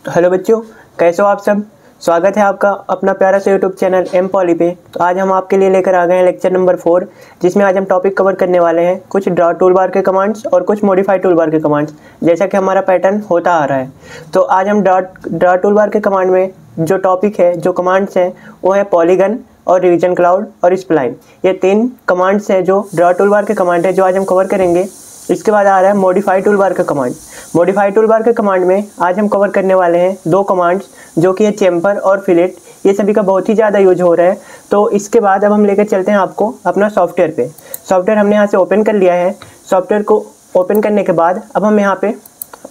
Hello बच्चों, कैसे हो आप सब। स्वागत है आपका अपना प्यारा सा यूट्यूब चैनल एम पॉली पे। तो आज हम आपके लिए लेकर आ गए हैं लेक्चर नंबर 4, जिसमें आज हम टॉपिक कवर करने वाले हैं कुछ ड्रॉ टूल बार के कमांड्स और कुछ मॉडिफाई टूल बार के कमांड्स, जैसा कि हमारा पैटर्न होता आ रहा है। तो आज हम ड्रॉ टूल बार के कमांड में जो टॉपिक है, जो कमांड्स हैं, वो है पॉलीगन और रिवीजन क्लाउड और स्प्लाइन। ये 3 कमांड्स हैं जो ड्रॉ टूल बार के कमांड है, जो आज हम कवर करेंगे। इसके बाद आ रहा है मॉडिफाई टूल बार का कमांड। मॉडिफाई टूल बार के कमांड में आज हम कवर करने वाले हैं 2 कमांड्स, जो कि है चैम्फर और फिलेट। ये सभी का बहुत ही ज़्यादा यूज हो रहा है। तो इसके बाद अब हम लेकर चलते हैं आपको अपना सॉफ्टवेयर पे। सॉफ्टवेयर हमने यहाँ से ओपन कर लिया है। सॉफ्टवेयर को ओपन करने के बाद अब हम यहाँ पे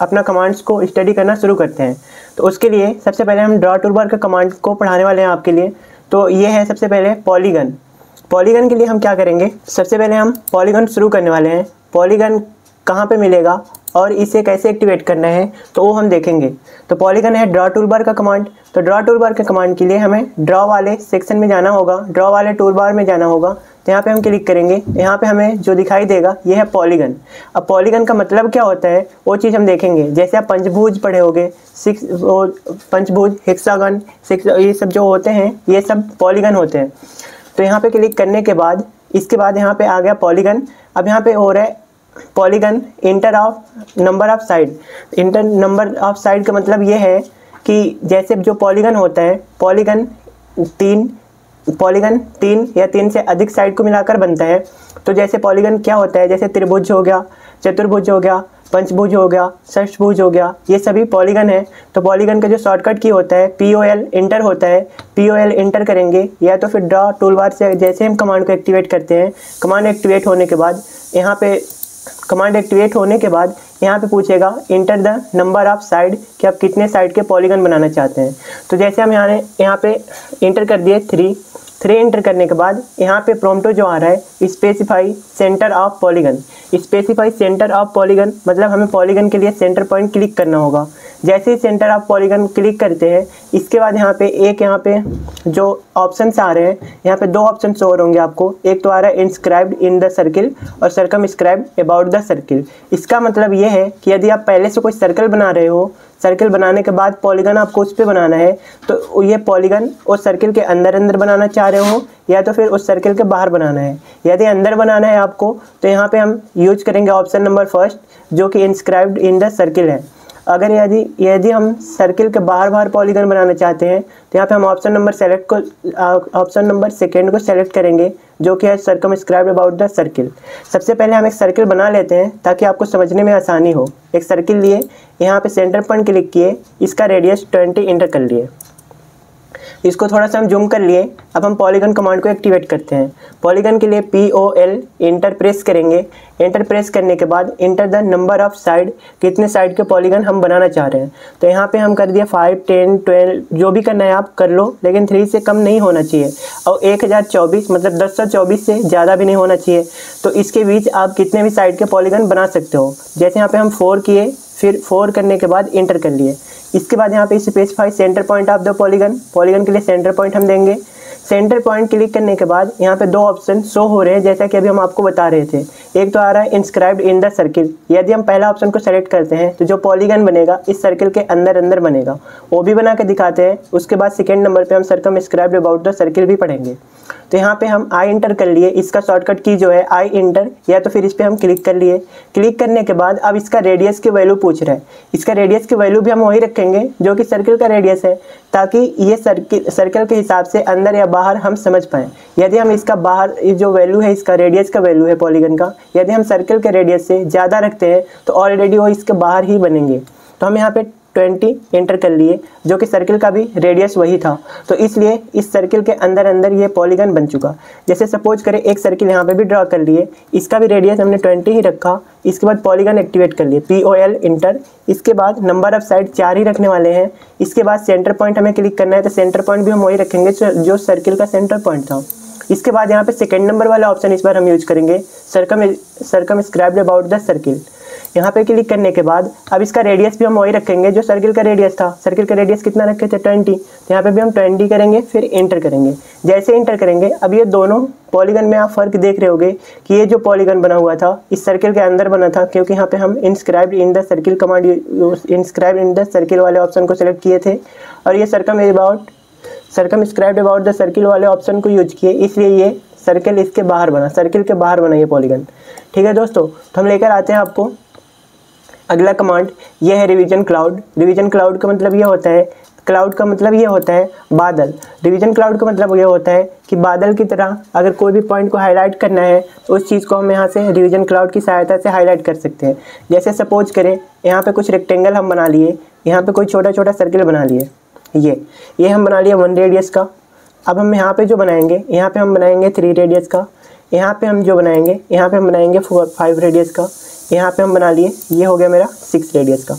अपना कमांड्स को स्टडी करना शुरू करते हैं। तो उसके लिए सबसे पहले हम ड्रॉ टूल बार के कमांड को पढ़ाने वाले हैं आपके लिए। तो ये है सबसे पहले पॉलीगन। पॉलीगन के लिए हम क्या करेंगे, सबसे पहले हम पॉलीगन शुरू करने वाले हैं। पॉलीगन कहाँ पे मिलेगा और इसे कैसे एक्टिवेट करना है, तो वो हम देखेंगे। तो पॉलीगन है ड्रॉ टूल बार का कमांड। तो ड्रॉ टूल बार के कमांड के लिए हमें ड्रॉ वाले सेक्शन में जाना होगा, ड्रॉ वाले टूल बार में जाना होगा। तो यहाँ पे हम क्लिक करेंगे। यहाँ पे हमें जो दिखाई देगा ये है पॉलीगन। अब पॉलीगन का मतलब क्या होता है वो चीज़ हम देखेंगे। जैसे आप पंचभुज पढ़े होगे, पंचभुज, हेक्सागन, ये सब जो होते हैं ये सब पॉलीगन होते हैं। तो यहाँ पे क्लिक करने के बाद इसके बाद यहाँ पे आ गया पॉलीगन। अब यहाँ पे हो रहा है polygon inter of number of side. Inter number of side का मतलब ये है कि जैसे जो पॉलीगन होता है, पॉलीगन 3 या 3 से अधिक साइड को मिलाकर बनता है। तो जैसे पॉलीगन क्या होता है, जैसे त्रिभुज हो गया, चतुर्भुज हो गया, पंचभुज हो गया, षष्ठभुज हो गया, ये सभी पॉलीगन है। तो पॉलीगन का जो शॉर्टकट की होता है POL इंटर होता है। POL इंटर करेंगे या तो फिर ड्रॉ टूल बार से जैसे हम कमांड को एक्टिवेट करते हैं। कमांड एक्टिवेट होने के बाद यहाँ पे पूछेगा enter the number of side, कि आप कितने साइड के पॉलीगन बनाना चाहते हैं। तो जैसे हम यहाँ पे इंटर कर दिए 3 इंटर करने के बाद यहाँ पे प्रॉम्प्ट जो आ रहा है specify centre of polygon. Specify centre of polygon मतलब हमें पॉलीगन के लिए सेंटर पॉइंट क्लिक करना होगा। जैसे ही सेंटर ऑफ पॉलीगन क्लिक करते हैं, इसके बाद यहाँ पे जो ऑप्शंस आ रहे हैं, यहाँ पे 2 ऑप्शंस और होंगे आपको। एक तो आ रहा है इंस्क्राइब्ड इन द सर्किल और सर्कमस्क्राइब्ड अबाउट द सर्किल। इसका मतलब ये है कि यदि आप पहले से कोई सर्कल बना रहे हो, सर्किल बनाने के बाद पॉलीगन आपको उस पर बनाना है, तो ये पॉलीगन उस सर्किल के अंदर बनाना चाह रहे हो या तो फिर उस सर्किल के बाहर बनाना है। यदि अंदर बनाना है आपको, तो यहाँ पे हम यूज करेंगे ऑप्शन नंबर फर्स्ट, जो कि इंस्क्राइब्ड इन द सर्किल है। अगर यदि हम सर्किल के बाहर पॉलीगन बनाना चाहते हैं, तो यहाँ पे हम ऑप्शन नंबर सेकेंड को सेलेक्ट करेंगे, जो कि है सर्कमस्क्राइब्ड अबाउट द सर्किल। सबसे पहले हम एक सर्किल बना लेते हैं ताकि आपको समझने में आसानी हो। एक सर्किल लिए, यहाँ पे सेंटर पॉइंट क्लिक किए, इसका रेडियस 20 इंटर कर लिए। इसको थोड़ा सा हम जूम कर लिए। अब हम पॉलीगन कमांड को एक्टिवेट करते हैं। पॉलीगन के लिए POL इंटर प्रेस करेंगे। इंटर प्रेस करने के बाद enter the number of side, कितने साइड के पॉलीगन हम बनाना चाह रहे हैं। तो यहाँ पे हम कर दिए 5, 10, 12, जो भी करना है आप कर लो, लेकिन 3 से कम नहीं होना चाहिए। और 1024 मतलब 1024 से ज़्यादा भी नहीं होना चाहिए। तो इसके बीच आप कितने भी साइड के पॉलीगन बना सकते हो। जैसे यहाँ पे हम 4 किए, फिर 4 करने के बाद इंटर कर लिए। इसके बाद यहाँ पे specify centre point of the polygon के लिए सेंटर पॉइंट हम देंगे। सेंटर पॉइंट क्लिक करने के बाद यहाँ पे 2 ऑप्शन शो हो रहे हैं, जैसा कि अभी हम आपको बता रहे थे। एक तो आ रहा है इंस्क्राइब्ड इन द सर्किल। यदि हम पहला ऑप्शन को सेलेक्ट करते हैं, तो जो पॉलीगन बनेगा इस सर्किल के अंदर बनेगा, वो भी बना के दिखाते हैं। उसके बाद सेकेंड नंबर पे हम सर्कमस्क्राइब्ड अबाउट द सर्किल भी पढ़ेंगे। तो यहाँ पे हम आई इंटर कर लिए। इसका शॉर्टकट की जो है आई इंटर, या तो फिर इस पर हम क्लिक कर लिए। क्लिक करने के बाद अब इसका रेडियस की वैल्यू पूछ रहा है। इसका रेडियस की वैल्यू भी हम वही रखेंगे जो कि सर्किल का रेडियस है, ताकि ये सर्किल के हिसाब से अंदर या बाहर हम समझ पाएँ। यदि हम इसका बाहर जो वैल्यू है, इसका रेडियस का वैल्यू है पॉलीगन का, यदि हम सर्किल के रेडियस से ज़्यादा रखते हैं तो ऑलरेडी वो इसके बाहर ही बनेंगे। तो हम यहाँ पे 20 एंटर कर लिए, जो कि सर्किल का भी रेडियस वही था। तो इसलिए इस सर्किल के अंदर ये पॉलीगन बन चुका। जैसे सपोज करें एक सर्किल यहाँ पे भी ड्रॉ कर लिए, इसका भी रेडियस हमने 20 ही रखा। इसके बाद पॉलीगन एक्टिवेट कर लिए, POL इंटर। इसके बाद नंबर ऑफ साइड 4 ही रखने वाले हैं। इसके बाद सेंटर पॉइंट हमें क्लिक करना है, तो सेंटर पॉइंट भी हम वही रखेंगे जो सर्किल का सेंटर पॉइंट था। इसके बाद यहाँ पे सेकेंड नंबर वाला ऑप्शन इस बार हम यूज करेंगे, सर्कमस्क्राइब्ड अबाउट द सर्किल। यहाँ पे क्लिक करने के बाद अब इसका रेडियस भी हम वही रखेंगे जो सर्किल का रेडियस था। सर्किल का रेडियस कितना रखे थे 20, तो यहाँ पे भी हम 20 करेंगे, फिर इंटर करेंगे। जैसे इंटर करेंगे अब ये दोनों पॉलीगन में आप फर्क देख रहे होगे कि ये जो पॉलीगन बना हुआ था इस सर्किल के अंदर बना था, क्योंकि यहाँ पे हम inscribed in the circle command, inscribed in the circle वाले ऑप्शन को सिलेक्ट किए थे, और ये सर्कमस्क्राइब्ड अबाउट द सर्किल वाले ऑप्शन को यूज किए, इसलिए ये सर्किल इसके बाहर बना, सर्किल के बाहर बना ये पॉलीगन। ठीक है दोस्तों, तो हम लेकर आते हैं आपको अगला कमांड। ये है रिवीजन क्लाउड। रिवीजन क्लाउड का मतलब ये होता है, क्लाउड का मतलब ये होता है बादल। रिवीजन क्लाउड का मतलब ये होता है कि बादल की तरह अगर कोई भी पॉइंट को हाईलाइट करना है तो उस चीज़ को हम यहाँ से रिवीजन क्लाउड की सहायता से हाईलाइट कर सकते हैं। जैसे सपोज करें यहाँ पे कुछ रेक्टेंगल हम बना लिए, यहाँ पे कोई छोटा छोटा सर्किल बना लिए, ये हम बना लिए 1 रेडियस का। अब हम यहाँ पे जो बनाएंगे, यहाँ पे हम बनाएंगे 3 रेडियस का, यहाँ पे हम जो बनाएंगे, यहाँ पे हम बनाएंगे 5 रेडियस का, यहाँ पे हम बना लिए, ये हो गया मेरा 6 रेडियस का।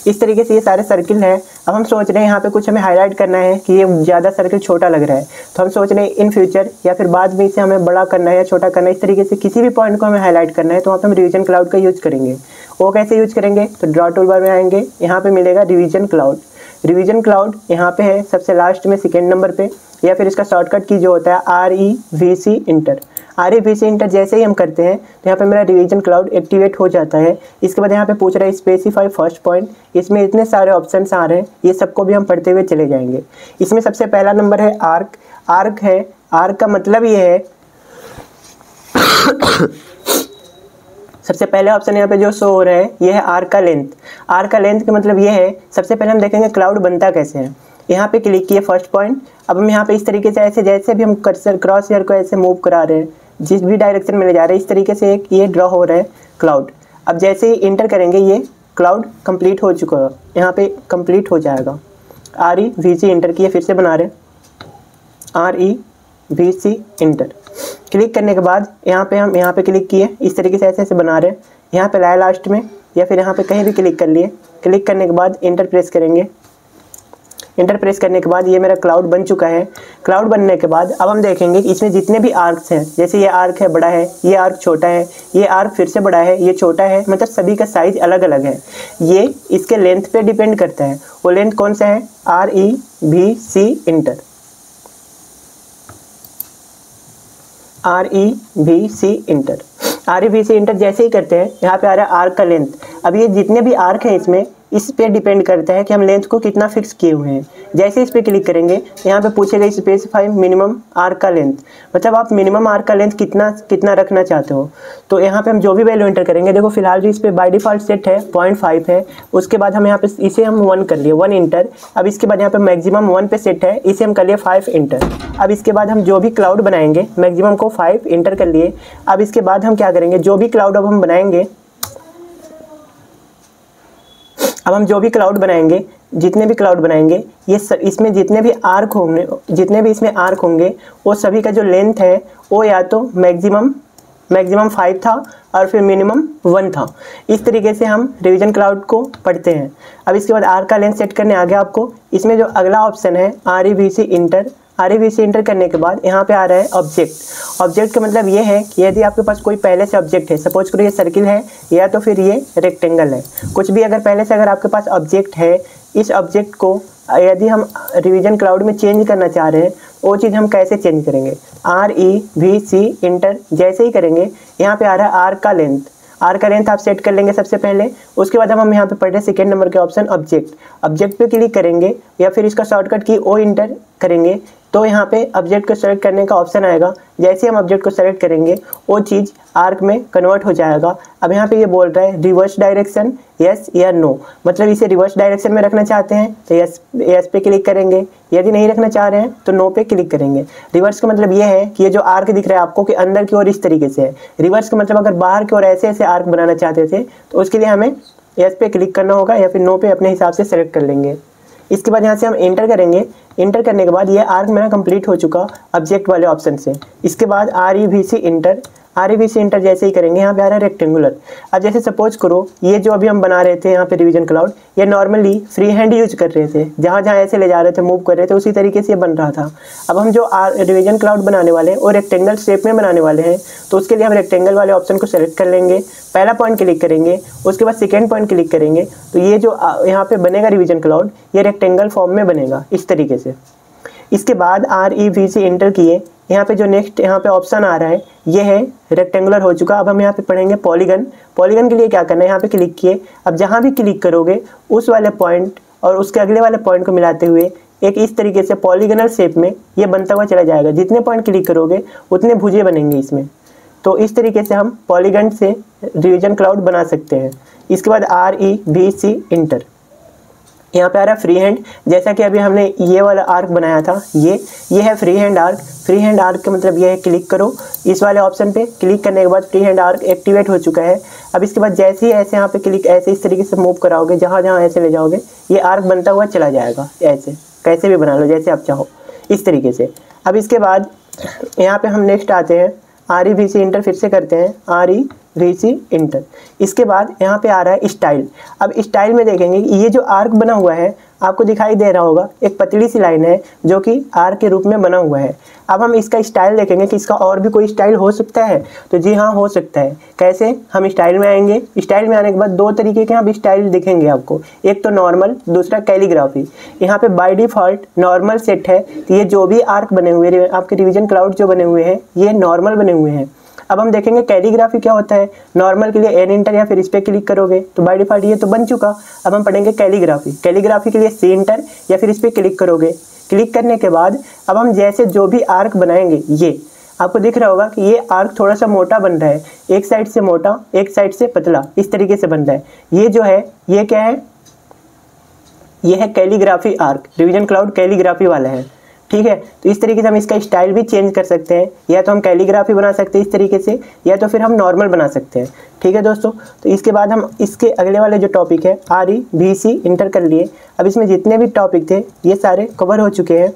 इस तरीके से ये सारे सर्किल हैं। अब हम सोच रहे हैं यहाँ पे कुछ हमें हाईलाइट करना है कि ये ज़्यादा सर्किल छोटा लग रहा है, तो हम सोच रहे हैं इन फ्यूचर या फिर बाद में इसे हमें बड़ा करना है या छोटा करना है, इस तरीके से किसी भी पॉइंट को हमें हाईलाइट करना है तो वहाँ पे हम रिवीजन क्लाउड का यूज़ करेंगे। वो कैसे यूज करेंगे, तो ड्रॉ टूल बार में आएंगे, यहाँ पे मिलेगा रिवीजन क्लाउड। रिवीजन क्लाउड यहाँ पे है सबसे लास्ट में 2nd नंबर पे, या फिर इसका शॉर्टकट की जो होता है REVC इंटर। REVC इंटर जैसे ही हम करते हैं तो यहाँ पे मेरा रिवीजन क्लाउड एक्टिवेट हो जाता है। इसके बाद यहाँ पे पूछ रहा है स्पेसिफाई फर्स्ट पॉइंट। इसमें इतने सारे ऑप्शंस आ रहे हैं, ये सबको भी हम पढ़ते हुए चले जाएंगे। इसमें सबसे पहला नंबर है आर्क। आर्क है, आर्क का मतलब ये है सबसे पहले ऑप्शन यहाँ पे जो शो हो रहा है ये है आर्क का लेंथ। आर्क का लेंथ का मतलब ये है, सबसे पहले हम देखेंगे क्लाउड बनता कैसे है। यहाँ पे क्लिक किए फर्स्ट पॉइंट। अब हम यहाँ पे इस तरीके से ऐसे जैसे भी हम कर्सर क्रॉस हेयर को ऐसे मूव करा रहे हैं, जिस भी डायरेक्शन में ले जा रहे हैं, इस तरीके से एक ये ड्रॉ हो रहा है क्लाउड। अब जैसे ही इंटर करेंगे ये क्लाउड कंप्लीट हो चुका है, यहाँ पे कंप्लीट हो जाएगा। REVC इंटर किए, फिर से बना रहे हैं REVC इंटर। क्लिक करने के बाद यहाँ पे हम यहाँ पे क्लिक किए, इस तरीके से ऐसे ऐसे बना रहे हैं। यहाँ पे लाए लास्ट में या फिर यहाँ पे कहीं भी क्लिक कर लिए। क्लिक करने के बाद इंटर प्रेस करेंगे। इंटर प्रेस करने के बाद ये मेरा क्लाउड बन चुका है। क्लाउड बनने के बाद अब हम देखेंगे कि इसमें जितने भी आर्क्स हैं, जैसे ये आर्क है बड़ा है, ये आर्क छोटा है, ये आर्क फिर से बड़ा है, ये छोटा है, मतलब सभी का साइज अलग अलग है। ये इसके लेंथ पे डिपेंड करता है। वो लेंथ कौन सा है, REVC inter. REVC inter. REVC inter जैसे ही करते हैं यहाँ पे आ रहा है आर्क का लेंथ। अब ये जितने भी आर्क हैं इसमें, इस पे डिपेंड करता है कि हम लेंथ को कितना फिक्स किए हुए हैं। जैसे इस पे क्लिक करेंगे यहाँ पे पूछेगा स्पेसिफाई मिनिमम आर्क का लेंथ, मतलब आप मिनिमम आर्क का लेंथ कितना रखना चाहते हो। तो यहाँ पे हम जो भी वैल्यू एंटर करेंगे, देखो फिलहाल जो इस पे बाय डिफॉल्ट सेट है 0.5 है। उसके बाद हम यहाँ पे इसे हम 1 कर लिए, 1 इंटर। अब इसके बाद यहाँ पे मैक्सिमम 1 पे सेट है, इसे हम कर लिए 5 इंटर। अब इसके बाद हम जो भी क्लाउड बनाएंगे मैक्सिमम को 5 इंटर कर लिए। अब इसके बाद हम क्या करेंगे, जो भी क्लाउड अब हम बनाएंगे, अब हम जो भी क्लाउड बनाएंगे, जितने भी क्लाउड बनाएंगे, ये इसमें जितने भी आर्क होंगे, जितने भी इसमें आर्क होंगे, वो सभी का जो लेंथ है वो या तो मैक्सिमम 5 था और फिर मिनिमम 1 था। इस तरीके से हम रिवीजन क्लाउड को पढ़ते हैं। अब इसके बाद आर्क का लेंथ सेट करने आ गया आपको। इसमें जो अगला ऑप्शन है REVC इंटर। REVC इंटर करने के बाद यहाँ पे आ रहा है ऑब्जेक्ट। ऑब्जेक्ट का मतलब ये है कि यदि आपके पास कोई पहले से ऑब्जेक्ट है, सपोज करो ये सर्किल है या तो फिर ये रेक्टेंगल है, कुछ भी अगर पहले से अगर आपके पास ऑब्जेक्ट है, इस ऑब्जेक्ट को यदि हम रिवीजन क्लाउड में चेंज करना चाह रहे हैं, वो चीज़ हम कैसे चेंज करेंगे। REVC इंटर जैसे ही करेंगे यहाँ पे आ रहा है आर्क का लेंथ। आर्क का लेंथ आप सेट कर लेंगे सबसे पहले। उसके बाद हम यहाँ पे पढ़ रहे हैं 2nd नंबर के ऑप्शन ऑब्जेक्ट। ऑब्जेक्ट पे क्लिक करेंगे या फिर इसका शॉर्टकट की O इंटर करेंगे तो यहाँ पे ऑब्जेक्ट को सेलेक्ट करने का ऑप्शन आएगा। जैसे हम ऑब्जेक्ट को सेलेक्ट करेंगे वो चीज़ आर्क में कन्वर्ट हो जाएगा। अब यहाँ पे ये बोल रहा है रिवर्स डायरेक्शन, यस या नो, मतलब इसे रिवर्स डायरेक्शन में रखना चाहते हैं तो यस पे क्लिक करेंगे, यदि नहीं रखना चाह रहे हैं तो नो पे क्लिक करेंगे। रिवर्स का मतलब ये है कि ये जो आर्क दिख रहा है आपको कि अंदर की ओर इस तरीके से है। रिवर्स का मतलब अगर बाहर की ओर ऐसे ऐसे आर्क बनाना चाहते थे तो उसके लिए हमें यस पे क्लिक करना होगा या फिर नो पे अपने हिसाब से सेलेक्ट कर लेंगे। इसके बाद यहाँ से हम इंटर करेंगे। इंटर करने के बाद ये आर्क मेरा कंप्लीट हो चुका ऑब्जेक्ट वाले ऑप्शन से। इसके बाद REVC इंटर। REVC इंटर जैसे ही करेंगे, यहाँ पे आ रहा है रेक्टेंगुलर। अब जैसे सपोज करो ये जो अभी हम बना रहे थे यहाँ पे रिवीजन क्लाउड, ये नॉर्मली फ्री हैंड यूज कर रहे थे, जहाँ जहाँ ऐसे ले जा रहे थे, मूव कर रहे थे, उसी तरीके से ये बन रहा था। अब हम जो रिवीजन क्लाउड बनाने वाले हैं वो रेक्टेंगल शेप में बनाने वाले हैं, तो उसके लिए हम रेक्टेंगल वाले ऑप्शन को सेलेक्ट कर लेंगे, पहला पॉइंट क्लिक करेंगे, उसके बाद सेकेंड पॉइंट क्लिक करेंगे, तो ये जो यहाँ पे बनेगा रिवीजन क्लाउड, ये रेक्टेंगल फॉर्म में बनेगा इस तरीके से। इसके बाद REVC इंटर किए, यहाँ पे जो नेक्स्ट यहाँ पे ऑप्शन आ रहा है ये है रेक्टेंगुलर हो चुका। अब हम यहाँ पे पढ़ेंगे पॉलीगन। पॉलीगन के लिए क्या करना है, यहाँ पे क्लिक किए, अब जहाँ भी क्लिक करोगे उस वाले पॉइंट और उसके अगले वाले पॉइंट को मिलाते हुए एक इस तरीके से पॉलीगनल शेप में ये बनता हुआ चला जाएगा। जितने पॉइंट क्लिक करोगे उतने भुजे बनेंगे इसमें। तो इस तरीके से हम पॉलीगन से रिवीजन क्लाउड बना सकते हैं। इसके बाद REVC इंटर, यहाँ पे आ रहा है फ्री हैंड। जैसा कि अभी हमने ये वाला आर्क बनाया था, ये है free hand arc. Free hand arc का मतलब ये है क्लिक करो इस वाले ऑप्शन पे, क्लिक करने के बाद फ्री हैंड आर्क एक्टिवेट हो चुका है। अब इसके बाद जैसे ही ऐसे यहाँ पे क्लिक ऐसे इस तरीके से मूव कराओगे, जहाँ जहाँ ऐसे ले जाओगे ये आर्क बनता हुआ चला जाएगा। ऐसे कैसे भी बना लो जैसे आप चाहो इस तरीके से। अब इसके बाद यहाँ पे हम नेक्स्ट आते हैं REVC इंटर, फिर से करते हैं REVC इंटर। इसके बाद यहाँ पे आ रहा है स्टाइल। अब स्टाइल में देखेंगे ये जो आर्क बना हुआ है आपको दिखाई दे रहा होगा, एक पतली सी लाइन है जो कि आर्क के रूप में बना हुआ है। अब हम इसका स्टाइल देखेंगे कि इसका और भी कोई स्टाइल हो सकता है, तो जी हाँ हो सकता है। कैसे, हम स्टाइल में आएंगे, स्टाइल में आने के बाद दो तरीके के यहाँ स्टाइल दिखेंगे आपको, एक तो नॉर्मल, दूसरा कैलीग्राफी। यहाँ पे बाय डिफॉल्ट नॉर्मल सेट है, तो ये जो भी आर्क बने हुए आपके रिवीजन क्लाउड जो बने हुए हैं ये नॉर्मल बने हुए हैं। अब हम देखेंगे कैलीग्राफी क्या होता है। नॉर्मल के लिए एन इंटर या फिर इस पर क्लिक करोगे तो बाय डिफॉल्ट ये तो बन चुका। अब हम पढ़ेंगे कैलीग्राफी। कैलीग्राफी के लिए सी इंटर या फिर इस पर क्लिक करोगे। क्लिक करने के बाद अब हम जैसे जो भी आर्क बनाएंगे, ये आपको दिख रहा होगा कि ये आर्क थोड़ा सा मोटा बन रहा है, एक साइड से मोटा एक साइड से पतला, इस तरीके से बन रहा है। ये जो है ये क्या है, ये है calligraphy arc, revision cloud calligraphy वाला है। ठीक है, तो इस तरीके से हम इसका स्टाइल भी चेंज कर सकते हैं, या तो हम कैलीग्राफी बना सकते हैं इस तरीके से, या तो फिर हम नॉर्मल बना सकते हैं। ठीक है दोस्तों, तो इसके बाद हम इसके अगले वाले जो टॉपिक है REVC इंटर कर लिए। अब इसमें जितने भी टॉपिक थे ये सारे कवर हो चुके हैं,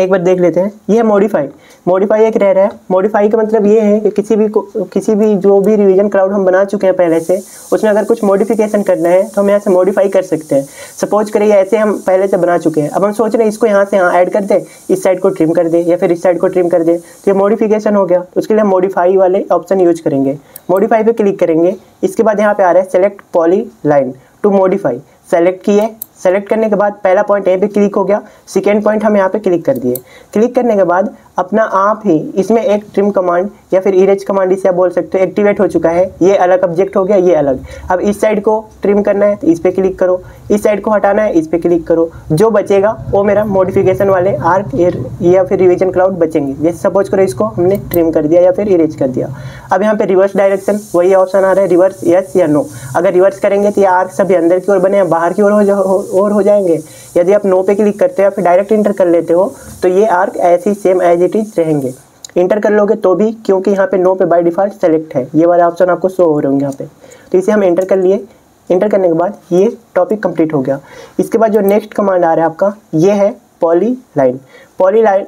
एक बार देख लेते हैं। ये है मॉडिफाई। मॉडिफाई एक रह रहा है। मॉडिफाई का मतलब ये है कि किसी भी जो भी रिवीजन क्लाउड हम बना चुके हैं पहले से, उसमें अगर कुछ मॉडिफिकेशन करना है तो हम यहाँ से मॉडिफाई कर सकते हैं। सपोज करिए ऐसे हम पहले से बना चुके हैं, अब हम सोच रहे हैं इसको यहाँ से यहाँ ऐड कर दे, इस साइड को ट्रिम कर दे या फिर इस साइड को ट्रिम कर दे, तो ये मॉडिफिकेशन हो गया। उसके लिए हम मॉडिफाई वाले ऑप्शन यूज करेंगे। मॉडिफाई पे क्लिक करेंगे। इसके बाद यहाँ पे आ रहा है select polyline to modify. Select किए, सेलेक्ट करने के बाद पहला पॉइंट यहीं पे क्लिक हो गया, सेकेंड पॉइंट हम यहाँ पे क्लिक कर दिए। क्लिक करने के बाद अपना आप ही इसमें एक ट्रिम कमांड या फिर इरेज कमांड इसे आप बोल सकते हो एक्टिवेट हो चुका है। ये अलग ऑब्जेक्ट हो गया, ये अलग। अब इस साइड को ट्रिम करना है तो इस पर क्लिक करो, इस साइड को हटाना है इस पर क्लिक करो। जो बचेगा वो मेरा मॉडिफिकेशन वाले आर्क या फिर रिवीजन क्लाउड बचेंगे। जैसे सपोज करो इसको हमने ट्रिम कर दिया या फिर इरेज कर दिया। अब यहाँ पे रिवर्स डायरेक्शन वही ऑप्शन आ रहा है, रिवर्स यस या नो। अगर रिवर्स करेंगे तो ये आर्क सभी अंदर की ओर बने, बाहर की ओर हो जाएंगे। यदि आप नो पे क्लिक करते हो या फिर डायरेक्ट इंटर कर लेते हो तो ये आर्क ऐसे ही सेम एज इट इज रहेंगे। इंटर कर लोगे तो भी, क्योंकि यहाँ पे नो पे बाय डिफॉल्ट सेलेक्ट है, ये वाला ऑप्शन आपको शो हो रहे होंगे यहाँ पे। तो इसे हम इंटर कर लिए। इंटर करने के बाद ये टॉपिक कंप्लीट हो गया। इसके बाद जो नेक्स्ट कमांड आ रहा है आपका, ये है poly line. Poly line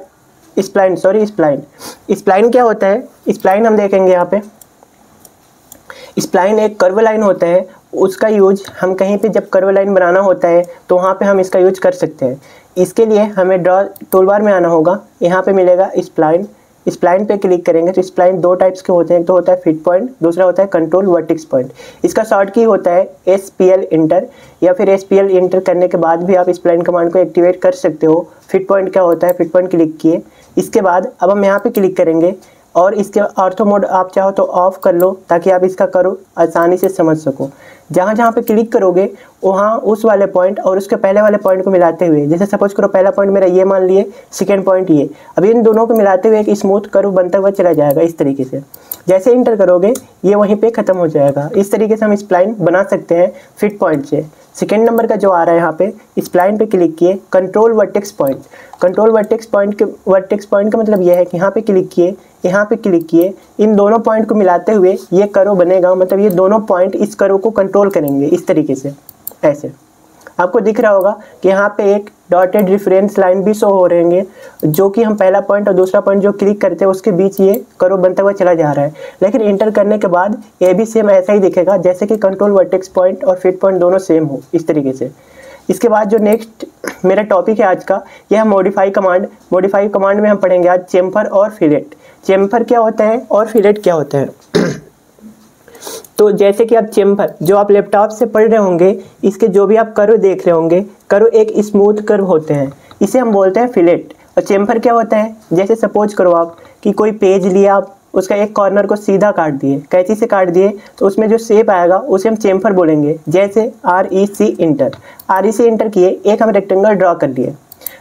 spline, sorry spline. Spline क्या होता है, स्प्लाइन हम देखेंगे यहाँ पे। स्प्लाइन एक कर्व लाइन होता है, उसका यूज हम कहीं पे जब कर्व लाइन बनाना होता है तो वहाँ पे हम इसका यूज कर सकते हैं। इसके लिए हमें ड्रॉ टूलबार में आना होगा, यहाँ पे मिलेगा स्प्लाइन। स्प्लाइन पे क्लिक करेंगे तो स्प्लाइन दो टाइप्स के होते हैं, एक तो होता है फिट पॉइंट, दूसरा होता है कंट्रोल वर्टेक्स पॉइंट। इसका शॉर्ट की होता है SPL इंटर, या फिर SPL इंटर करने के बाद भी आप स्प्लाइन कमांड को एक्टिवेट कर सकते हो। फिट पॉइंट क्या होता है, फिट पॉइंट क्लिक किए। इसके बाद अब हम यहाँ पे क्लिक करेंगे और इसके ऑर्थो मोड आप चाहो तो ऑफ कर लो ताकि आप इसका करो आसानी से समझ सको। जहाँ जहाँ पे क्लिक करोगे वहाँ उस वाले पॉइंट और उसके पहले वाले पॉइंट को मिलाते हुए, जैसे सपोज करो पहला पॉइंट मेरा ये मान लिए, सेकेंड पॉइंट ये, अब इन दोनों को मिलाते हुए एक स्मूथ कर्व बनता हुआ चला जाएगा इस तरीके से। जैसे इंटर करोगे ये वहीं पे खत्म हो जाएगा। इस तरीके से हम स्प्लाइन बना सकते हैं फिट पॉइंट से। सेकेंड नंबर का जो आ रहा है यहाँ पे, स्प्लाइन पे क्लिक किए, control vertex point. Control vertex point का मतलब ये है कि यहाँ पे क्लिक किए, यहाँ पे क्लिक किए, इन दोनों पॉइंट को मिलाते हुए ये कर्व बनेगा। मतलब ये दोनों पॉइंट इस कर्व को कंट्रोल करेंगे इस तरीके से, ऐसे। आपको दिख रहा होगा कि यहाँ पे एक डॉटेड रेफरेंस लाइन भी शो हो रहेंगे, जो कि हम पहला पॉइंट और दूसरा पॉइंट जो क्लिक करते हैं उसके बीच ये कर्व बनता हुआ चला जा रहा है। लेकिन इंटर करने के बाद ये भी सेम ऐसा ही दिखेगा जैसे कि कंट्रोल वर्टेक्स पॉइंट और फिट पॉइंट दोनों सेम हो, इस तरीके से। इसके बाद जो नेक्स्ट मेरा टॉपिक है आज का, यह है मॉडिफाई कमांड। मॉडिफाई कमांड में हम पढ़ेंगे आज चेम्फर और फिलेट। चेम्फर क्या होता है और फिलेट क्या होता है। तो जैसे कि आप चेम्फर जो आप लैपटॉप से पढ़ रहे होंगे, इसके जो भी आप कर्व देख रहे होंगे, कर्व एक स्मूथ कर्व होते हैं, इसे हम बोलते हैं फिलेट। और चेम्फर क्या होता है, जैसे सपोज करो आप कि कोई पेज लिया, आप उसका एक कॉर्नर को सीधा काट दिए, कैंची से काट दिए, तो उसमें जो शेप आएगा उसे हम चेम्फर बोलेंगे। जैसे REC इंटर, REC इंटर किए, एक हम रेक्टेंगल ड्रॉ कर लिए।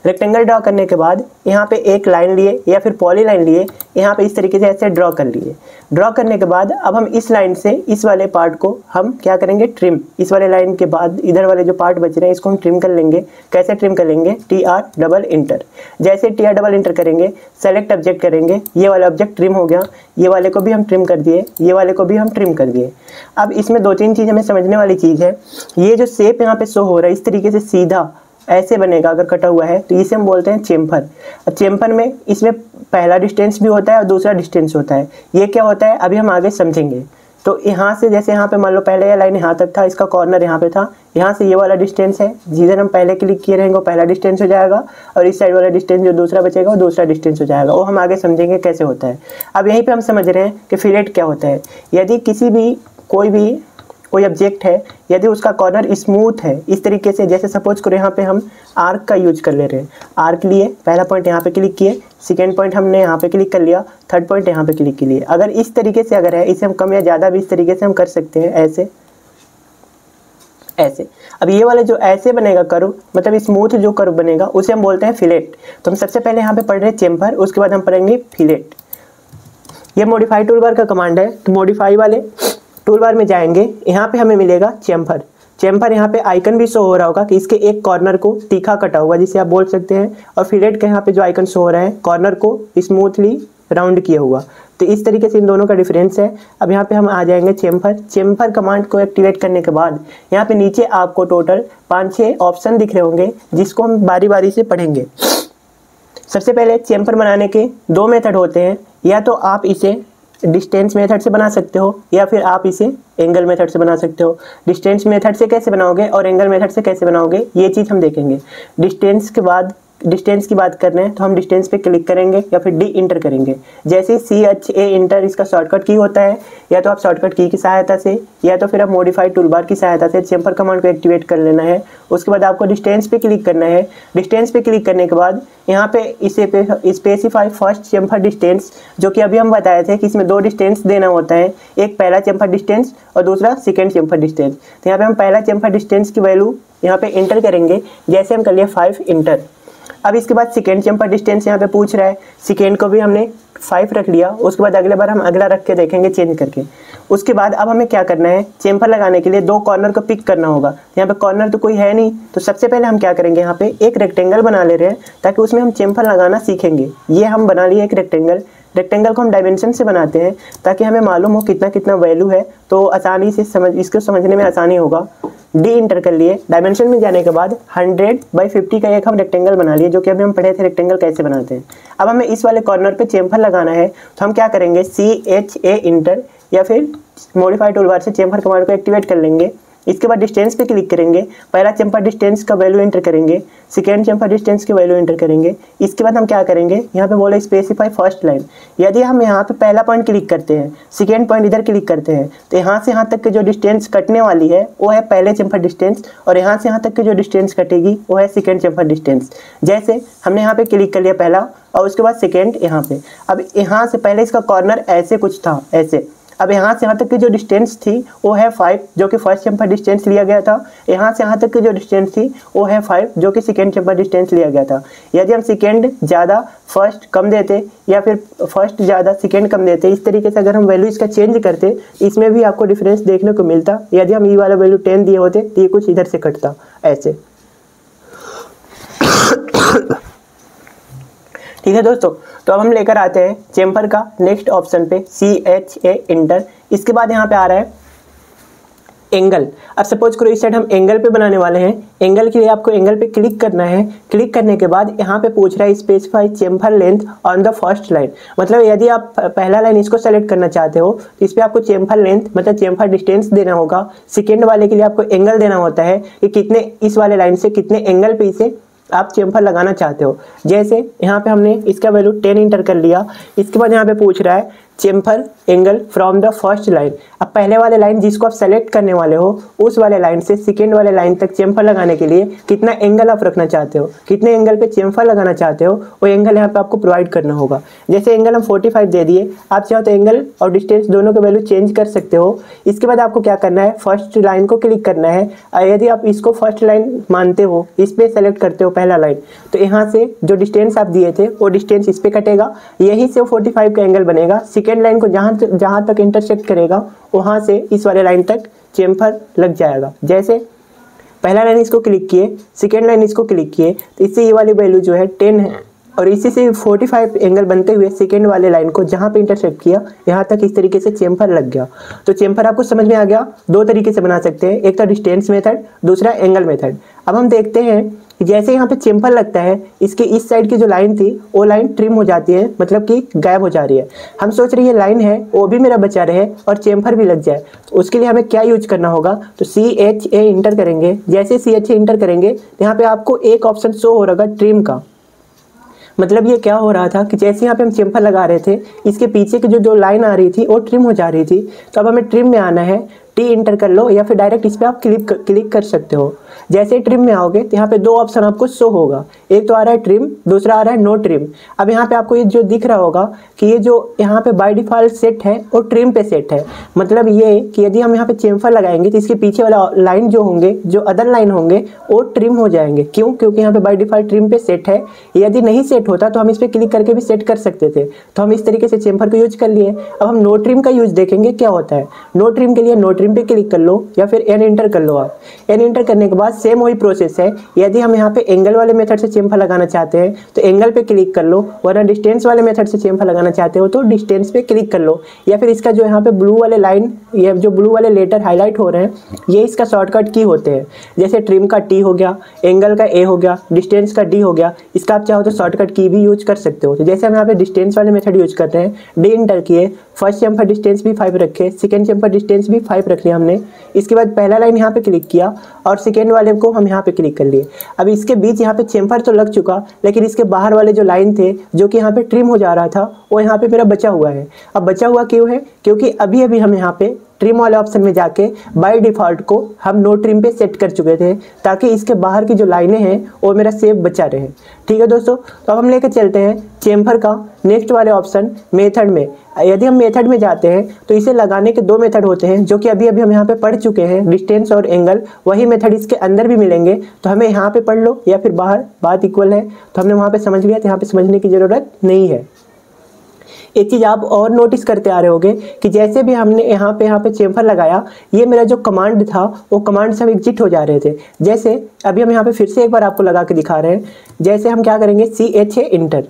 रेक्टेंगल ड्रॉ करने के बाद यहाँ पे एक लाइन लिए या फिर पॉली लाइन लिए, यहाँ पे इस तरीके से ऐसे ड्रॉ कर लिए। ड्रॉ करने के बाद अब हम इस लाइन से इस वाले पार्ट को हम क्या करेंगे, ट्रिम। इस वाले लाइन के बाद इधर वाले जो पार्ट बच रहे हैं इसको हम ट्रिम कर लेंगे। कैसे ट्रिम कर लेंगे, TR डबल इंटर। जैसे TR डबल इंटर करेंगे, सेलेक्ट ऑब्जेक्ट करेंगे, ये वाला ऑब्जेक्ट ट्रिम हो गया, ये वाले को भी हम ट्रिम कर दिए, ये वाले को भी हम ट्रिम कर दिए। अब इसमें 2-3 चीज़ हमें समझने वाली चीज़ है। ये जो शेप यहाँ पे शो हो रहा है इस तरीके से सीधा ऐसे बनेगा, अगर कटा हुआ है तो इसे हम बोलते हैं चेम्फर। अब चेम्फर में इसमें पहला डिस्टेंस भी होता है और दूसरा डिस्टेंस होता है। ये क्या होता है अभी हम आगे समझेंगे। तो यहाँ से जैसे यहाँ पे मान लो पहले ये लाइन यहाँ तक था, इसका कॉर्नर यहाँ पे था, यहाँ से ये वाला डिस्टेंस है, जिधर हम पहले क्लिक किए रहेंगे वो पहला डिस्टेंस हो जाएगा, और इस साइड वाला डिस्टेंस जो दूसरा बचेगा वो दूसरा डिस्टेंस हो जाएगा। वो हम आगे समझेंगे कैसे होता है। अब यहीं पे हम समझ रहे हैं कि फिलेट क्या होता है। यदि किसी भी कोई ऑब्जेक्ट है, यदि उसका कॉर्नर स्मूथ है इस तरीके से, जैसे सपोज करो यहाँ पे हम आर्क का यूज कर ले रहे हैं। आर्क लिए, पहला पॉइंट यहाँ पे क्लिक किए, सेकेंड पॉइंट हमने यहाँ पे क्लिक कर लिया, थर्ड पॉइंट यहाँ पे क्लिक किए। अगर इस तरीके से अगर है, इसे हम कम या ज़्यादा भी इस तरीके से हम कर सकते हैं, ऐसे ऐसे। अब ये वाला जो ऐसे बनेगा कर्व, मतलब स्मूथ जो कर्व बनेगा उसे हम बोलते हैं फिलेट। तो हम सबसे पहले यहाँ पे पढ़ रहे हैं चेम्फर, उसके बाद हम पढ़ेंगे फिलेट। ये मॉडिफाई टूलबार का कमांड है। तो मॉडिफाई वाले टूलबार में जाएंगे, यहाँ पे हमें मिलेगा चेम्फर। चेम्फर यहाँ पे आइकन भी शो हो रहा होगा कि इसके एक कॉर्नर को तीखा कटा हुआ जिसे आप बोल सकते हैं, और फिलेट के यहाँ पे जो आइकन शो हो रहा है कॉर्नर को स्मूथली राउंड किया हुआ। तो इस तरीके से इन दोनों का डिफरेंस है। अब यहाँ पे हम आ जाएंगे चेम्फर। चेम्फर कमांड को एक्टिवेट करने के बाद यहाँ पे नीचे आपको टोटल 5-6 ऑप्शन दिख रहे होंगे, जिसको हम बारी बारी से पढ़ेंगे। सबसे पहले चेम्फर बनाने के 2 मेथड होते हैं, या तो आप इसे डिस्टेंस मेथड से बना सकते हो या फिर आप इसे एंगल मेथड से बना सकते हो। डिस्टेंस मेथड से कैसे बनाओगे और एंगल मेथड से कैसे बनाओगे ये चीज़ हम देखेंगे। डिस्टेंस की बात कर रहे हैं तो हम डिस्टेंस पे क्लिक करेंगे या फिर डी इंटर करेंगे। जैसे CHA इंटर इसका शॉर्टकट की होता है, या तो आप शॉर्टकट की सहायता से या तो फिर आप मॉडिफाई टूलबार की सहायता से चेम्फर कमांड को एक्टिवेट कर लेना है। उसके बाद आपको डिस्टेंस पे क्लिक करना है। डिस्टेंस पे क्लिक करने के बाद यहाँ पे इसे स्पेसिफाई फर्स्ट चेम्फर डिस्टेंस, जो कि अभी हम बताए थे कि इसमें 2 डिस्टेंस देना होता है, एक पहला चेम्फर डिस्टेंस और दूसरा सेकेंड चेम्फर डिस्टेंस। तो यहाँ पे हम पहला चेम्फर डिस्टेंस की वैल्यू यहाँ पे इंटर करेंगे, जैसे हम कर लिए 5 इंटर। अब इसके बाद सेकेंड चेम्फर डिस्टेंस यहाँ पे पूछ रहा है, सेकेंड को भी हमने 5 रख लिया। उसके बाद अगले बार हम अगला रख के देखेंगे चेंज करके। उसके बाद अब हमें क्या करना है, चेम्फर लगाने के लिए 2 कॉर्नर को पिक करना होगा। यहाँ पे कॉर्नर तो कोई है नहीं, तो सबसे पहले हम क्या करेंगे, यहाँ पे एक रेक्टेंगल बना ले रहे हैं ताकि उसमें हम चेम्फर लगाना सीखेंगे। ये हम बना लिए एक रेक्टेंगल। रेक्टेंगल को हम डायमेंशन से बनाते हैं ताकि हमें मालूम हो कितना कितना वैल्यू है, तो आसानी से इसको समझने में आसानी होगा। डी इंटर कर लिए। डायमेंशन में जाने के बाद 100/50 का एक हम रेक्टेंगल बना लिए, जो कि अभी हम पढ़े थे रेक्टेंगल कैसे बनाते हैं। अब हमें इस वाले कॉर्नर पे चेम्फर लगाना है, तो हम क्या करेंगे, CHA इंटर या फिर मॉडिफाई टूलबार से चेम्फर कमांड को एक्टिवेट कर लेंगे। इसके बाद डिस्टेंस पे क्लिक करेंगे, पहला चेम्फर डिस्टेंस का वैल्यू एंटर करेंगे, सेकेंड चेम्फर डिस्टेंस की वैल्यू एंटर करेंगे। इसके बाद हम क्या करेंगे, यहाँ पे बोले स्पेसिफाई फर्स्ट लाइन। यदि हम यहाँ पे पहला पॉइंट क्लिक करते हैं, सेकेंड पॉइंट इधर क्लिक करते हैं, तो यहाँ से यहाँ तक की जो डिस्टेंस कटने वाली है वो है पहले चेम्फर डिस्टेंस, और यहाँ से यहाँ तक की जो डिस्टेंस कटेगी वो है सेकेंड चेम्फर डिस्टेंस। जैसे हमने यहाँ पे क्लिक कर लिया पहला, और उसके बाद सेकेंड यहाँ पे। अब यहाँ से पहले इसका कॉर्नर ऐसे कुछ था, ऐसे। अब यहाँ से यहाँ तक की जो डिस्टेंस थी वो है 5, जो कि फर्स्ट चेम्फर डिस्टेंस लिया गया था। यहाँ से यहाँ तक की जो डिस्टेंस थी वो है 5, जो कि सेकेंड चेम्फर डिस्टेंस लिया गया था। यदि हम सेकेंड ज़्यादा फर्स्ट कम देते या फिर फर्स्ट ज़्यादा सेकेंड कम देते, इस तरीके से अगर हम वैल्यू इसका चेंज करते, इसमें भी आपको डिफरेंस देखने को मिलता। यदि हम ये वाला वैल्यू 10 दिए होते तो ये कुछ इधर से कटता ऐसे। ठीक है दोस्तों, तो अब हम लेकर आते हैं चेम्फर का नेक्स्ट ऑप्शन पे, CHA इंटर। इसके बाद यहाँ पे आ रहा है एंगल। अब सपोज करो इस साइड हम एंगल पे बनाने वाले हैं। एंगल के लिए आपको एंगल पे क्लिक करना है। क्लिक करने के बाद यहाँ पे पूछ रहा है specify Chemphar length on the first line. मतलब यदि आप पहला लाइन इसको सेलेक्ट करना चाहते हो तो इस पर आपको चेम्फर लेंथ मतलब चेम्फर डिस्टेंस देना होगा। सेकेंड वाले के लिए आपको एंगल देना होता है कि कितने इस वाले लाइन से कितने एंगल पे इसे आप चेम्फर लगाना चाहते हो। जैसे यहाँ पे हमने इसका वैल्यू 10 इंटर कर लिया। इसके बाद यहाँ पे पूछ रहा है Chemphar angle from the first line. अब पहले वाले लाइन जिसको आप सेलेक्ट करने वाले हो उस वाले लाइन से सेकेंड वाले लाइन तक चेम्फर लगाने के लिए कितना एंगल आप रखना चाहते हो, कितने एंगल पे चेम्फर लगाना चाहते हो, वो एंगल यहाँ पे आपको प्रोवाइड करना होगा। जैसे एंगल हम 45 दे दिए, आप चाहो तो एंगल और डिस्टेंस दोनों के वैल्यू चेंज कर सकते हो। इसके बाद आपको क्या करना है, फर्स्ट लाइन को क्लिक करना है। यदि आप इसको फर्स्ट लाइन मानते हो, इस पर सेलेक्ट करते हो पहला लाइन, तो यहाँ से जो डिस्टेंस आप दिए थे वो डिस्टेंस इस पर कटेगा, यही से 45 का एंगल बनेगा। सेकेंड लाइन को जहाँ तक इंटरसेक्ट करेगा वहाँ से इस वाले लाइन तक चेम्फर लग जाएगा। जैसे पहला लाइन इसको क्लिक किए, सेकेंड लाइन इसको क्लिक किए, तो इससे ये वाली वैल्यू जो है 10 है और इसी से 45 एंगल बनते हुए सेकेंड वाले लाइन को जहाँ पे इंटरसेक्ट किया यहाँ तक इस तरीके से चेम्फर लग गया। तो चेम्फर आपको समझ में आ गया। दो तरीके से बना सकते हैं, एक तो डिस्टेंस मेथड, दूसरा एंगल मेथड। अब हम देखते हैं कि जैसे यहाँ पे चेम्फर लगता है, इसके इस साइड की जो लाइन थी वो लाइन ट्रिम हो जाती है, मतलब कि गायब हो जा रही है। हम सोच रहे हैं ये लाइन है वो भी मेरा बचा रहे और चेम्फर भी लग जाए, तो उसके लिए हमें क्या यूज करना होगा, तो CHA इंटर करेंगे। जैसे CHA इंटर करेंगे तो यहाँ पे आपको एक ऑप्शन शो हो रहा ट्रिम का। मतलब ये क्या हो रहा था कि जैसे यहाँ पे हम चेम्फर लगा रहे थे, इसके पीछे की जो लाइन आ रही थी वो ट्रिम हो जा रही थी। तो अब हमें ट्रिम में आना है, T इंटर कर लो या फिर डायरेक्ट इस पर आप क्लिक कर सकते हो। जैसे ट्रिम में आओगे तो यहाँ पे दो ऑप्शन आपको शो होगा, एक तो आ रहा है ट्रिम, दूसरा आ रहा है नो ट्रिम। अब यहाँ पे आपको ये जो दिख रहा होगा कि ये जो यहाँ पे बाय डिफॉल्ट सेट है वो ट्रिम पे सेट है। मतलब ये कि यदि हम यहाँ पे चेम्फर लगाएंगे तो इसके पीछे वाला लाइन जो होंगे, जो अदर लाइन होंगे वो ट्रिम हो जाएंगे। क्यों? क्योंकि यहाँ पे बाय डिफॉल्ट ट्रिम पे सेट है। यदि नहीं सेट होता तो हम इस पर क्लिक करके भी सेट कर सकते थे, तो हम इस तरीके से चेम्फर को यूज कर लिए। अब हम नो ट्रिम का यूज देखेंगे क्या होता है। नो ट्रिम के लिए नो ट्रिम पे क्लिक कर लो या फिर N इंटर कर लो। आप N इंटर करने के बाद सेम वही प्रोसेस है। यदि हम यहाँ पे एंगल वाले मेथड से चेम्फर लगाना चाहते हैं तो एंगल पे क्लिक कर लो, वरना डिस्टेंस वाले मेथड से चेम्फर लगाना चाहते हो तो डिस्टेंस पे क्लिक कर लो। या फिर इसका जो यहाँ पे ब्लू वाले लाइन, ये जो ब्लू वाले लेटर हाईलाइट हो रहे हैं, ये इसका शॉर्टकट की होते हैं। जैसे ट्रिम का T हो गया, एंगल का A हो गया, डिस्टेंस का D हो गया। इसका आप चाहो तो शॉर्टकट की भी यूज कर सकते हो। तो जैसे हम यहाँ पे डिस्टेंस वाले मेथड यूज कर रहे हैं, D इंटर किए, फर्स्ट चेम्फर डिस्टेंस भी 5 रखे, सेकेंड चेम्फर डिस्टेंस भी 5 रख लिया हमने। इसके बाद पहला लाइन यहाँ पे क्लिक किया और सेकेंड वाले को हम यहाँ पे क्लिक कर लिए। अब इसके बीच यहाँ पे चेम्फर तो लग चुका, लेकिन इसके बाहर वाले जो लाइन थे जो कि यहाँ पे ट्रिम हो जा रहा था वो यहाँ पे मेरा बचा हुआ है। अब बचा हुआ क्यों है? क्योंकि अभी अभी हम यहाँ पे ट्रिम वाले ऑप्शन में जाके बाय डिफॉल्ट को हम नो ट्रिम पे सेट कर चुके थे, ताकि इसके बाहर की जो लाइनें हैं वो मेरा सेफ बचा रहे। ठीक है दोस्तों, तो अब हम लेकर चलते हैं चेम्फर का नेक्स्ट वाले ऑप्शन मेथड में। यदि हम मेथड में जाते हैं तो इसे लगाने के दो मेथड होते हैं, जो कि अभी अभी हम यहाँ पे पढ़ चुके हैं, डिस्टेंस और एंगल। वही मेथड इसके अंदर भी मिलेंगे, तो हमें यहाँ पे पढ़ लो या फिर बाहर, बात इक्वल है। तो हमने वहाँ पे समझ लिया, तो यहाँ पे समझने की ज़रूरत नहीं है। एक चीज़ आप और नोटिस करते आ रहे होंगे कि जैसे भी हमने यहाँ पे चेम्फर लगाया, ये मेरा जो कमांड था वो कमांड सब एग्जिट हो जा रहे थे। जैसे अभी हम यहाँ पे फिर से एक बार आपको लगा के दिखा रहे हैं। जैसे हम क्या करेंगे, CHA इंटर,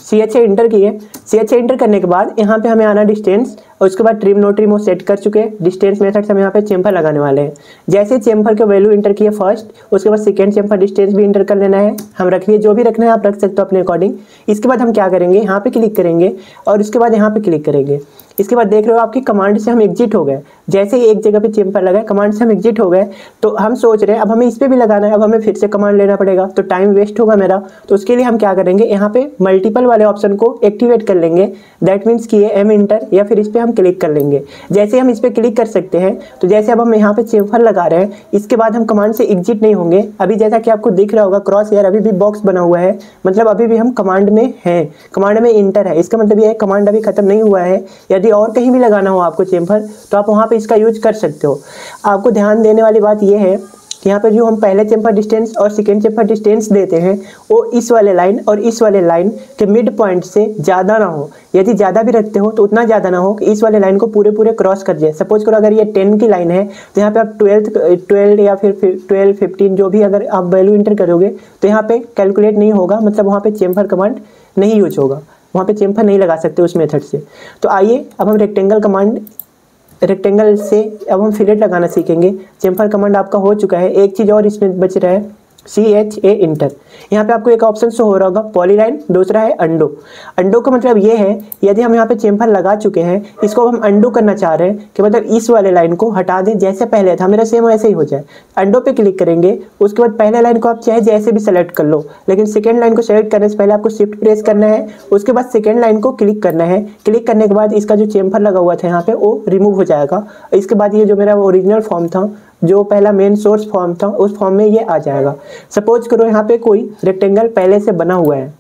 CHA इंटर किए। CHA इंटर करने के बाद यहाँ पे हमें आना डिस्टेंस, और उसके बाद ट्रिम नो ट्रिम वो सेट कर चुके हैं। डिस्टेंस मेथड से हम यहाँ पे चेम्फर लगाने वाले हैं। जैसे चेम्फर के वैल्यू इंटर किए फर्स्ट, उसके बाद सेकेंड चेम्फर डिस्टेंस भी इंटर कर लेना है। हम रख लिए, जो भी रखना है आप रख सकते हो अपने अकॉर्डिंग। इसके बाद हम क्या करेंगे, यहाँ पे क्लिक करेंगे और उसके बाद यहाँ पे क्लिक करेंगे। इसके बाद देख रहे हो आपकी कमांड से हम एग्जिट हो गए। जैसे ही एक जगह पे चेम्फर लगाए, कमांड से हम एग्जिट हो गए, तो हम सोच रहे हैं अब हमें इस पर भी लगाना है। अब हमें फिर से कमांड लेना पड़ेगा, तो टाइम वेस्ट होगा मेरा। तो उसके लिए हम क्या करेंगे, यहाँ पे मल्टीपल वाले ऑप्शन को एक्टिवेट कर लेंगे। दैट मीन्स कि ये M इंटर या फिर इस पर हम क्लिक कर लेंगे। जैसे हम इस पर क्लिक कर सकते हैं, तो जैसे अब हम यहाँ पे चेम्फर लगा रहे हैं, इसके बाद हम कमांड से एग्जिट नहीं होंगे। अभी जैसा कि आपको दिख रहा होगा क्रॉस हेयर अभी भी बॉक्स बना हुआ है, मतलब अभी भी हम कमांड में हैं, कमांड में इंटर है। इसका मतलब ये है कमांड अभी खत्म नहीं हुआ है। यदि और कहीं भी लगाना हो आपको चेम्फर, तो आप वहाँ पे इसका यूज कर सकते हो। आपको ध्यान देने वाली बात यह है कि यहाँ पे जो हम पहले चेम्फर डिस्टेंस और सेकेंड चेम्फर डिस्टेंस देते हैं, वो इस वाले लाइन और इस वाले लाइन के मिड पॉइंट से ज़्यादा ना हो। यदि ज़्यादा भी रखते हो तो उतना ज़्यादा ना हो कि इस वाले लाइन को पूरे क्रॉस कर जाए। सपोज करो अगर ये 10 की लाइन है, तो यहाँ पे आप 12 या फिर 12, 15 जो भी अगर आप वैल्यू इंटर करोगे तो यहाँ पे कैलकुलेट नहीं होगा, मतलब वहाँ पे चेम्फर कमांड नहीं यूज होगा, वहाँ पे चेम्फर नहीं लगा सकते उस मेथड से। तो आइए अब हम रेक्टेंगल कमांड रेक्टेंगल से अब हम फिलेट लगाना सीखेंगे। चेम्फर कमांड आपका हो चुका है। एक चीज़ और इसमें बच रहा है, CHA इंटर। यहाँ पे आपको एक ऑप्शन शो हो रहा होगा पॉलीलाइन, दूसरा है अंडो। अंडो का मतलब ये है, यदि हम यहाँ पे चेम्फर लगा चुके हैं, इसको हम अंडो करना चाह रहे हैं कि मतलब इस वाले लाइन को हटा दें, जैसे पहले था मेरा सेम वैसे ही हो जाए। अंडो पे क्लिक करेंगे, उसके बाद पहले लाइन को आप चाहे जैसे भी सेलेक्ट कर लो, लेकिन सेकेंड लाइन को सेलेक्ट करने से पहले आपको शिफ्ट प्रेस करना है, उसके बाद सेकेंड लाइन को क्लिक करना है। क्लिक करने के बाद इसका जो चेम्फर लगा हुआ था यहाँ पे वो रिमूव हो जाएगा। इसके बाद ये जो मेरा ओरिजिनल फॉर्म था, जो पहला मेन सोर्स फॉर्म था, उस फॉर्म में ये आ जाएगा। सपोज करो यहाँ पे कोई रेक्टेंगल पहले से बना हुआ है।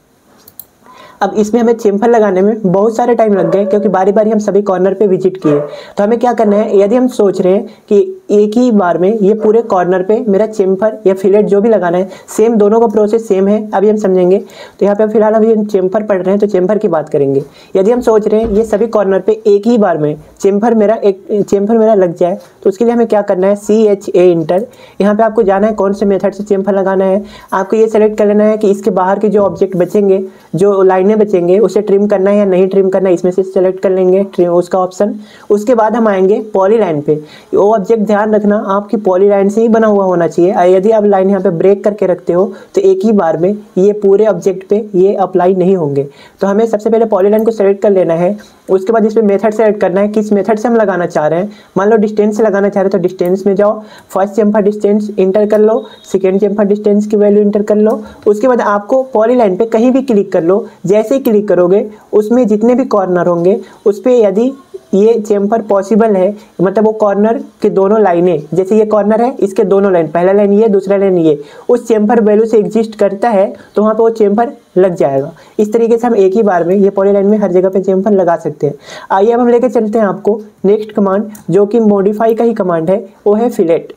अब इसमें हमें चेम्फर लगाने में बहुत सारे टाइम लग गए, क्योंकि बारी बारी हम सभी कॉर्नर पे विजिट किए। तो हमें क्या करना है, यदि हम सोच रहे हैं कि एक ही बार में ये पूरे कॉर्नर पे मेरा चेम्फर या फिलेट जो भी लगाना है, सेम दोनों का प्रोसेस सेम है, अभी हम समझेंगे। तो यहाँ पे फिलहाल अभी हम चेम्फर पढ़ रहे हैं, तो चेम्फर की बात करेंगे। यदि हम सोच रहे हैं ये सभी कॉर्नर पे एक ही बार में चेम्फर मेरा लग जाए, तो उसके लिए हमें क्या करना है, CHA इंटर। यहाँ पे आपको जाना है कौन से मेथड से चेम्फर लगाना है। आपको ये सेलेक्ट कर लेना है कि इसके बाहर के जो ऑब्जेक्ट बचेंगे, जो लाइनें बचेंगे, उसे ट्रिम करना है या नहीं ट्रिम करना है, इसमें से सेलेक्ट कर लेंगे ट्रिम उसका ऑप्शन। उसके बाद हम आएंगे पॉलीलाइन पे। वो ऑब्जेक्ट ध्यान रखना आपकी पॉलीलाइन से ही बना हुआ होना चाहिए। यदि आप लाइन यहाँ पे ब्रेक करके रखते हो तो एक ही बार में ये पूरे ऑब्जेक्ट पे ये अप्लाई नहीं होंगे। तो हमें सबसे पहले पॉलीलाइन को सेलेक्ट कर लेना है। उसके बाद इसमें मेथड सेलेक्ट करना है, किस मेथड से हम लगाना चाह रहे हैं। मान लो डिस्टेंस से लगाना चाह रहे हैं तो डिस्टेंस में जाओ, फर्स्ट चेम्फर डिस्टेंस इंटर कर लो, सेकेंड चेम्फर डिस्टेंस की वैल्यू इंटर कर लो। उसके बाद आपको पॉलीलाइन पे कहीं भी क्लिक कर लो। जैसे ही क्लिक करोगे उसमें जितने भी कॉर्नर होंगे उस पर यदि ये चेम्फर पॉसिबल है, मतलब वो कॉर्नर के दोनों लाइनें, जैसे ये कॉर्नर है इसके दोनों लाइन, पहला लाइन ये दूसरा लाइन ये, उस चेम्फर वैल्यू से एग्जिस्ट करता है तो वहाँ पे वो चेम्फर लग जाएगा। इस तरीके से हम एक ही बार में ये पॉलीलाइन में हर जगह पे चेम्फर लगा सकते हैं। आइए अब हम लेके चलते हैं आपको नेक्स्ट कमांड, जो कि मॉडिफाई का ही कमांड है, वो है फिलेट।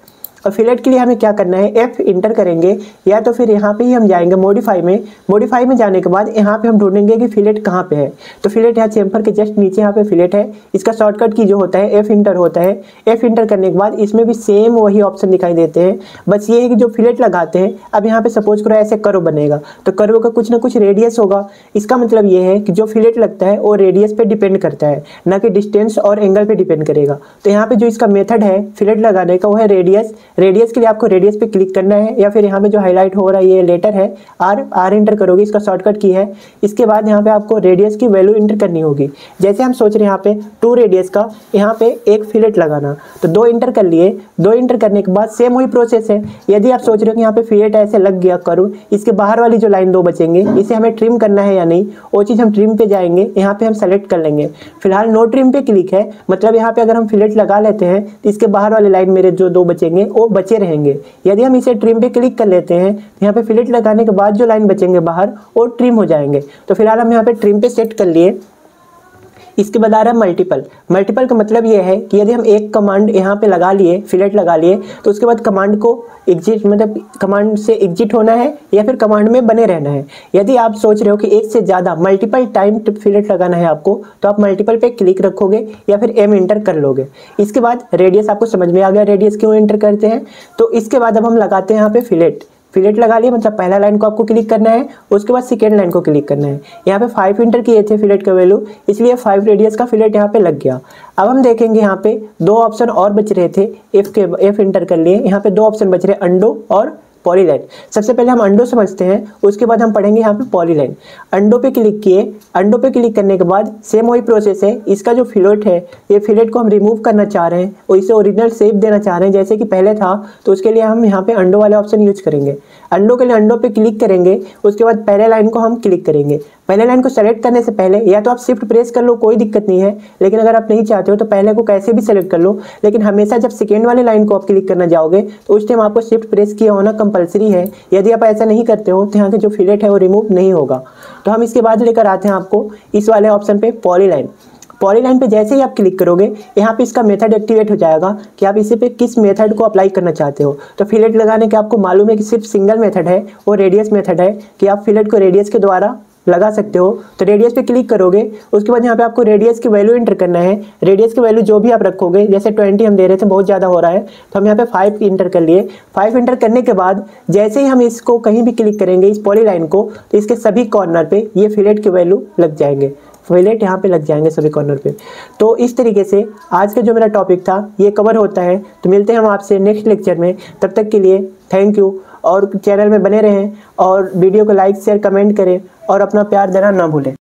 और फिलेट के लिए हमें क्या करना है, F इंटर करेंगे या तो फिर यहाँ पे ही हम जाएंगे मॉडिफाई में। मॉडिफाई में जाने के बाद यहाँ पे हम ढूंढेंगे कि फिलेट कहाँ पे है। तो फिलेट यहाँ चेम्फर के जस्ट नीचे यहाँ पे फिलेट है। इसका शॉर्टकट की जो होता है F इंटर होता है। F इंटर करने के बाद इसमें भी सेम वही ऑप्शन दिखाई देते हैं, बस ये है कि जो फिलेट लगाते हैं, अब यहाँ पे सपोज करो ऐसे कर्व बनेगा तो कर्व का कुछ ना कुछ रेडियस होगा। इसका मतलब ये है कि जो फिलेट लगता है वो रेडियस पे डिपेंड करता है, ना कि डिस्टेंस और एंगल पे डिपेंड करेगा। तो यहाँ पे जो इसका मेथड है फिलेट लगाने का वो है रेडियस। रेडियस के लिए आपको रेडियस पे क्लिक करना है, या फिर यहाँ पे जो हाईलाइट हो रहा है ये लेटर है R इंटर करोगे, इसका शॉर्टकट की है। इसके बाद यहाँ पे आपको रेडियस की वैल्यू इंटर करनी होगी। जैसे हम सोच रहे हैं यहाँ पे 2 रेडियस का यहाँ पे एक फिलेट लगाना, तो 2 इंटर कर लिए। 2 इंटर करने के बाद सेम वही प्रोसेस है। यदि आप सोच रहे हो कि यहाँ पे फिलेट ऐसे लग गया करो, इसके बाहर वाली जो लाइन 2 बचेंगे इसे हमें ट्रिम करना है या नहीं, वो चीज़ हम ट्रिम पे जाएंगे, यहाँ पे हम सेलेक्ट कर लेंगे। फिलहाल नो ट्रिम पे क्लिक है, मतलब यहाँ पे अगर हम फिलेट लगा लेते हैं तो इसके बाहर वाली लाइन मेरे जो 2 बचेंगे वो बचे रहेंगे। यदि हम इसे ट्रिम पे क्लिक कर लेते हैं तो यहाँ पे फिलेट लगाने के बाद जो लाइन बचेंगे बाहर वो ट्रिम हो जाएंगे। तो फिलहाल हम यहाँ पे ट्रिम पे सेट कर लिए। इसके बाद आ रहा है मल्टीपल। मल्टीपल का मतलब ये है कि यदि हम एक कमांड यहाँ पे लगा लिए, फिलेट लगा लिए, तो उसके बाद कमांड को एग्जिट, मतलब कमांड से एग्जिट होना है या फिर कमांड में बने रहना है। यदि आप सोच रहे हो कि एक से ज़्यादा मल्टीपल टाइम फिलेट लगाना है आपको, तो आप मल्टीपल पे क्लिक रखोगे या फिर M इंटर कर लोगे। इसके बाद रेडियस आपको समझ में आ गया, रेडियस क्यों इंटर करते हैं। तो इसके बाद अब हम लगाते हैं यहाँ पे फिलेट। फिलेट लगा लिए, मतलब पहला लाइन को आपको क्लिक करना है, उसके बाद सेकेंड लाइन को क्लिक करना है। यहाँ पे 5 इंटर किए थे फिलेट का वैल्यू, इसलिए 5 रेडियस का फिलेट यहाँ पे लग गया। अब हम देखेंगे यहाँ पे 2 ऑप्शन और बच रहे थे, F इंटर कर लिए। यहाँ पे 2 ऑप्शन बच रहे, अंडो और पॉलीलाइन। सबसे पहले हम अंडो समझते हैं, उसके बाद हम पढ़ेंगे यहाँ पे पॉलीलाइन। अंडो पे क्लिक किए, अंडो पे क्लिक करने के बाद सेम वही प्रोसेस है। इसका जो फिलेट है, ये फिलेट को हम रिमूव करना चाह रहे हैं और इसे ओरिजिनल शेप देना चाह रहे हैं जैसे कि पहले था, तो उसके लिए हम यहाँ पे अंडो वाले ऑप्शन यूज करेंगे। अंडो के लिए अंडो पे क्लिक करेंगे, उसके बाद पहले लाइन को हम क्लिक करेंगे। पहले लाइन को सेलेक्ट करने से पहले या तो आप शिफ्ट प्रेस कर लो, कोई दिक्कत नहीं है, लेकिन अगर आप नहीं चाहते हो तो पहले को कैसे भी सेलेक्ट कर लो। लेकिन हमेशा जब सेकेंड वाली लाइन को आप क्लिक करना जाओगे तो उस टाइम आपको शिफ्ट प्रेस किया होना कंपलसरी है। यदि आप ऐसा नहीं करते हो तो यहाँ के जो फिलेट है वो रिमूव नहीं होगा। तो हम इसके बाद लेकर आते हैं आपको इस वाले ऑप्शन पे पॉलीलाइन। पॉलीलाइन पे जैसे ही आप क्लिक करोगे, यहाँ पे इसका मेथड एक्टिवेट हो जाएगा कि आप इसी पे किस मेथड को अप्लाई करना चाहते हो। तो फिलेट लगाने के आपको मालूम है कि सिर्फ सिंगल मेथड है, वो रेडियस मेथड है, कि आप फिलेट को रेडियस के द्वारा लगा सकते हो। तो रेडियस पे क्लिक करोगे, उसके बाद यहाँ पे आपको रेडियस की वैल्यू एंटर करना है। रेडियस की वैल्यू जो भी आप रखोगे, जैसे 20 हम दे रहे थे, बहुत ज़्यादा हो रहा है, तो हम यहाँ पे 5 इंटर कर लिए। 5 इंटर करने के बाद जैसे ही हम इसको कहीं भी क्लिक करेंगे, इस पॉलीलाइन को, तो इसके सभी कॉर्नर पे ये फिलेट की वैल्यू लग जाएंगे। वॉयलेट यहाँ पे लग जाएंगे सभी कॉर्नर पे। तो इस तरीके से आज का जो मेरा टॉपिक था ये कवर होता है। तो मिलते हैं हम आपसे नेक्स्ट लेक्चर में, तब तक के लिए थैंक यू। और चैनल में बने रहें और वीडियो को लाइक शेयर कमेंट करें और अपना प्यार देना ना भूलें।